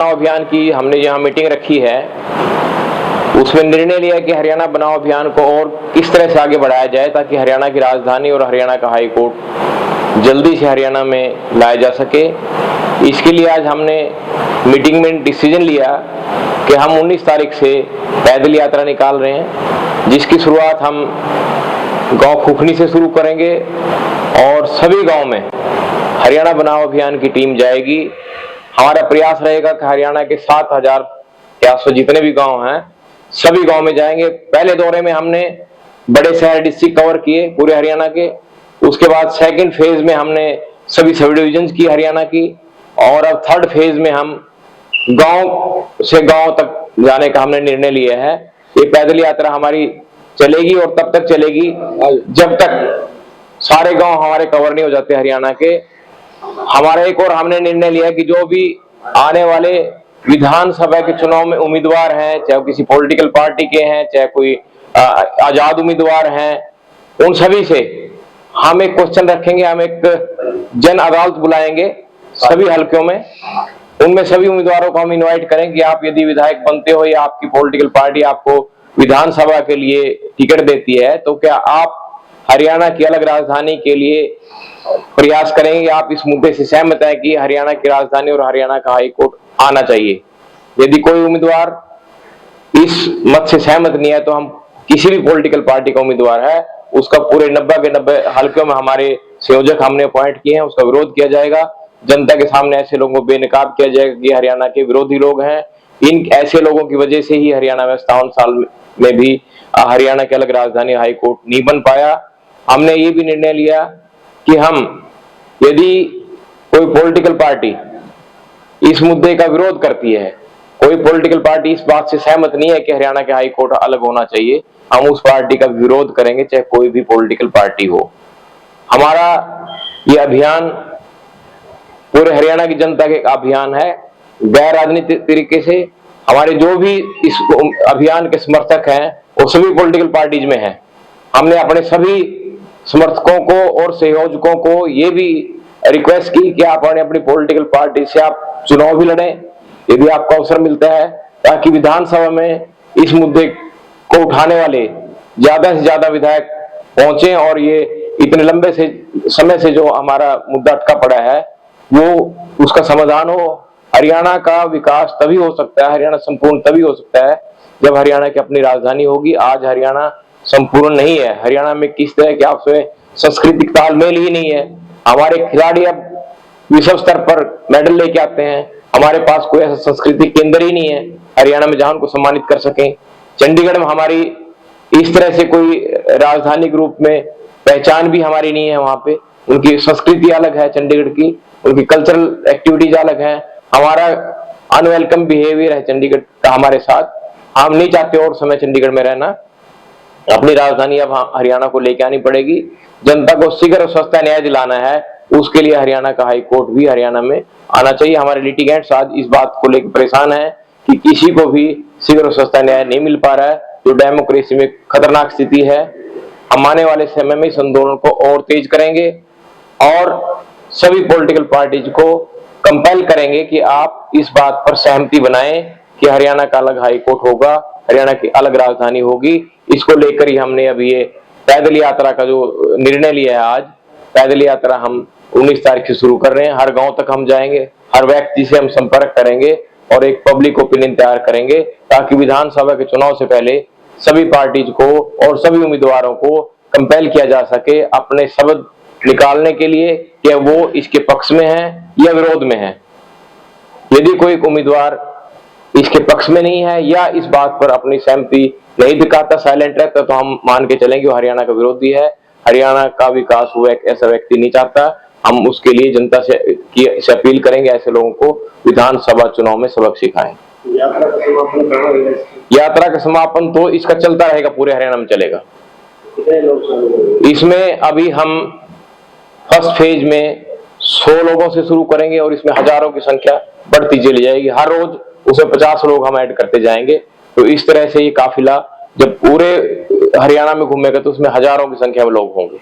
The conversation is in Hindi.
अभियान की हमने यहाँ मीटिंग रखी है, उसमें निर्णय लिया कि हरियाणा बनाओ अभियान को और किस तरह से आगे बढ़ाया जाए ताकि हरियाणा की राजधानी और हरियाणा का हाई कोर्ट जल्दी से हरियाणा में लाया जा सके। इसके लिए आज हमने मीटिंग में डिसीजन लिया कि हम 19 तारीख से पैदल यात्रा निकाल रहे हैं, जिसकी शुरुआत हम गांव खुखनी से शुरू करेंगे और सभी गांव में हरियाणा बनाओ अभियान की टीम जाएगी। हमारा प्रयास रहेगा कि हरियाणा के 7,800 जितने भी गांव हैं सभी गांव में जाएंगे। पहले दौरे में हमने बड़े शहर डिस्ट्रिक्ट कवर किए पूरे हरियाणा के, उसके बाद सेकंड फेज में हमने सभी सब डिविजन की हरियाणा की, और अब थर्ड फेज में हम गांव से गांव तक जाने का हमने निर्णय लिया है। ये पैदल यात्रा हमारी चलेगी और तब तक चलेगी जब तक सारे गांव हमारे कवर नहीं हो जाते हरियाणा के। हमारा एक और हमने निर्णय लिया कि जो भी आने वाले विधानसभा के चुनाव में उम्मीदवार हैं, चाहे किसी पॉलिटिकल पार्टी के हैं, चाहे कोई आजाद उम्मीदवार हैं, उन सभी से हम एक क्वेश्चन रखेंगे, हम एक जन अदालत बुलाएंगे सभी हलकों में। उनमें सभी उम्मीदवारों को हम इनवाइट करें कि आप यदि विधायक बनते हो या आपकी पॉलिटिकल पार्टी आपको विधानसभा के लिए टिकट देती है, तो क्या आप हरियाणा की अलग राजधानी के लिए प्रयास करेंगे। आप इस मुद्दे से सहमत है कि हरियाणा की राजधानी और हरियाणा का हाई कोर्ट आना चाहिए। यदि कोई उम्मीदवार इस मत से सहमत नहीं है, तो हम किसी भी पॉलिटिकल पार्टी का उम्मीदवार है उसका पूरे 90 के 90 हलकों में हमारे संयोजक हमने अपॉइंट किए हैं, उसका विरोध किया जाएगा। जनता के सामने ऐसे लोगों को बेनकाब किया जाएगा कि हरियाणा के विरोधी लोग हैं। इन ऐसे लोगों की वजह से ही हरियाणा में 57 साल में भी हरियाणा की अलग राजधानी हाई कोर्ट नहीं बन पाया। हमने ये भी निर्णय लिया कि हम यदि कोई पॉलिटिकल पार्टी इस मुद्दे का विरोध करती है, कोई पॉलिटिकल पार्टी इस बात से सहमत नहीं है कि हरियाणा के हाई कोर्ट अलग होना चाहिए, हम उस पार्टी का विरोध करेंगे, चाहे कोई भी पॉलिटिकल पार्टी हो। हमारा ये अभियान पूरे हरियाणा की जनता का अभियान है, गैर राजनीतिक तरीके से। हमारे जो भी इस अभियान के समर्थक हैं वो सभी पॉलिटिकल पार्टीज में हैं। हमने अपने सभी समर्थकों को और सहयोजकों को ये भी रिक्वेस्ट की कि आप अपनी पॉलिटिकल पार्टी से आप चुनाव भी लड़ें यदि आपको अवसर मिलता है, ताकि विधानसभा में इस मुद्दे को उठाने वाले ज्यादा से ज्यादा विधायक पहुंचे और ये इतने लंबे से समय से जो हमारा मुद्दा अटका पड़ा है वो उसका समाधान हो। हरियाणा का विकास तभी हो सकता है, हरियाणा संपूर्ण तभी हो सकता है जब हरियाणा की अपनी राजधानी होगी। आज हरियाणा संपूर्ण नहीं है। हरियाणा में किस तरह के आपसे सांस्कृतिक तालमेल ही नहीं है। हमारे खिलाड़ी अब विश्व स्तर पर मेडल लेके आते हैं, हमारे पास कोई ऐसा सांस्कृतिक केंद्र ही नहीं है हरियाणा में जहां उनको सम्मानित कर सकें। चंडीगढ़ में हमारी इस तरह से कोई राजधानी के रूप में पहचान भी हमारी नहीं है। वहां पे उनकी संस्कृति अलग है, चंडीगढ़ की उनकी कल्चरल एक्टिविटीज अलग है। हमारा अनवेलकम बिहेवियर है चंडीगढ़ का हमारे साथ। हम नहीं चाहते और समय चंडीगढ़ में रहना। अपनी राजधानी अब हरियाणा को लेके आनी पड़ेगी। जनता को शीघ्र और सस्ता न्याय दिलाना है, उसके लिए हरियाणा का हाई कोर्ट भी हरियाणा में आना चाहिए। हमारे लिटिगेंट्स आज इस बात को लेकर परेशान है कि किसी को भी शीघ्र और सस्ता न्याय नहीं मिल पा रहा है, जो डेमोक्रेसी में खतरनाक स्थिति है। हम आने वाले समय में इस आंदोलन को और तेज करेंगे और सभी पॉलिटिकल पार्टीज को कंपेल करेंगे कि आप इस बात पर सहमति बनाएं कि हरियाणा का अलग हाई कोर्ट होगा, हरियाणा की अलग राजधानी होगी। इसको लेकर ही हमने अभी ये पैदल यात्रा का जो निर्णय लिया है, आज पैदल यात्रा हम 19 तारीख से शुरू कर रहे हैं। हर गांव तक हम जाएंगे, हर व्यक्ति से हम संपर्क करेंगे और एक पब्लिक ओपिनियन तैयार करेंगे, ताकि विधानसभा के चुनाव से पहले सभी पार्टीज को और सभी उम्मीदवारों को कंपेल किया जा सके अपने शब्द निकालने के लिए कि वो इसके पक्ष में है या विरोध में है। यदि कोई उम्मीदवार इसके पक्ष में नहीं है या इस बात पर अपनी सहमति नहीं दिखाता, साइलेंट रहता, तो हम मान के चलेंगे वो हरियाणा का विरोधी है। हरियाणा का विकास हुआ ऐसा व्यक्ति नहीं चाहता। हम उसके लिए जनता से अपील करेंगे ऐसे लोगों को विधानसभा चुनाव में सबक सिखाएं। यात्रा का समापन तो इसका चलता रहेगा, पूरे हरियाणा में चलेगा। इसमें अभी हम फर्स्ट फेज में 100 लोगों से शुरू करेंगे और इसमें हजारों की संख्या बढ़ती चली जाएगी। हर रोज उसमें 50 लोग हम ऐड करते जाएंगे। तो इस तरह से ये काफिला जब पूरे हरियाणा में घूमेगा तो उसमें हजारों की संख्या में लोग होंगे।